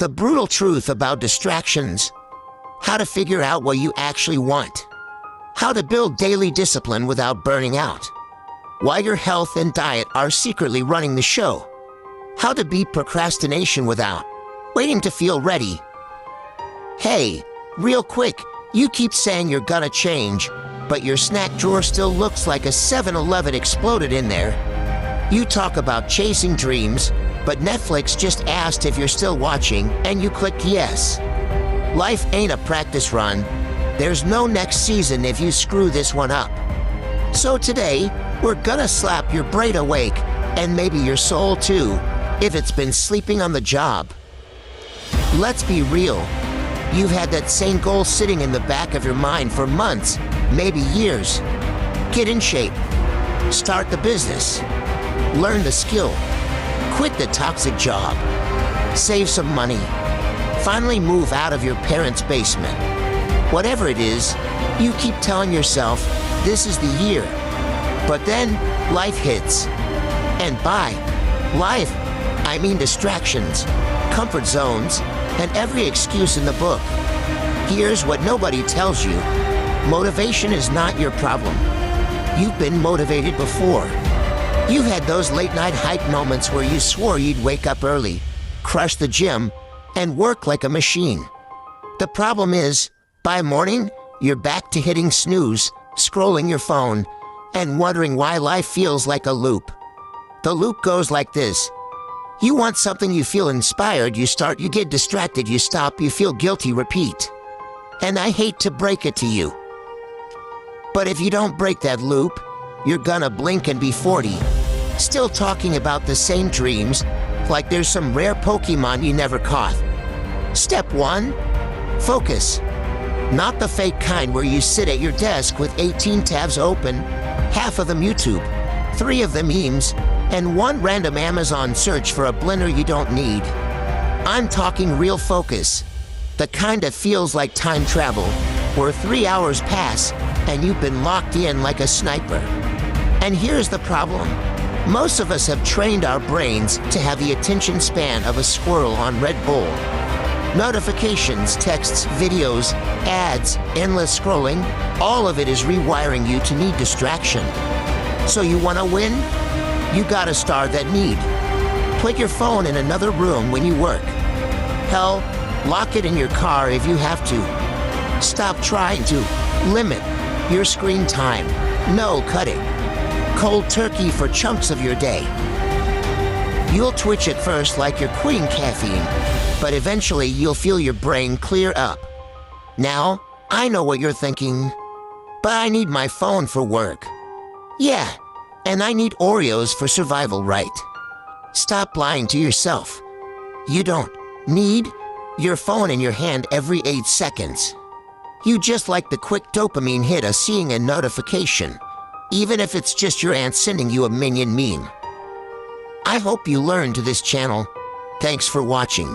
The brutal truth about distractions. How to figure out what you actually want. How to build daily discipline without burning out. Why your health and diet are secretly running the show. How to beat procrastination without waiting to feel ready. Hey, real quick, you keep saying you're gonna change, but your snack drawer still looks like a 7-Eleven exploded in there. You talk about chasing dreams, but Netflix just asked if you're still watching, and you clicked yes. Life ain't a practice run. There's no next season if you screw this one up. So today, we're gonna slap your brain awake, and maybe your soul too, if it's been sleeping on the job. Let's be real. You've had that same goal sitting in the back of your mind for months, maybe years. Get in shape. Start the business. Learn the skill. Quit the toxic job. Save some money. Finally move out of your parents' basement. Whatever it is, you keep telling yourself, this is the year. But then, life hits. And by life, I mean distractions, comfort zones, and every excuse in the book. Here's what nobody tells you. Motivation is not your problem. You've been motivated before. You've had those late-night hype moments where you swore you'd wake up early, crush the gym, and work like a machine. The problem is, by morning, you're back to hitting snooze, scrolling your phone, and wondering why life feels like a loop. The loop goes like this. You want something, you feel inspired, you start, you get distracted, you stop, you feel guilty, repeat. And I hate to break it to you. But if you don't break that loop, you're gonna blink and be 40. Still talking about the same dreams, like there's some rare Pokemon you never caught. Step 1, focus. Not the fake kind where you sit at your desk with 18 tabs open, half of them YouTube, 3 of them memes, and 1 random Amazon search for a blender you don't need. I'm talking real focus. The kind that feels like time travel, where 3 hours pass and you've been locked in like a sniper. And here's the problem. Most of us have trained our brains to have the attention span of a squirrel on Red Bull. Notifications, texts, videos, ads, endless scrolling, all of it is rewiring you to need distraction. So you want to win? You gotta starve that need. Put your phone in another room when you work. Hell, lock it in your car if you have to. Stop trying to limit your screen time. No cutting. Cold turkey for chunks of your day. You'll twitch at first like you're quitting caffeine, but eventually you'll feel your brain clear up. Now, I know what you're thinking, but I need my phone for work. Yeah, and I need Oreos for survival, right? Stop lying to yourself. You don't need your phone in your hand every 8 seconds. You just like the quick dopamine hit of seeing a notification, even if it's just your aunt sending you a minion meme. I hope you learned to this channel. Thanks for watching.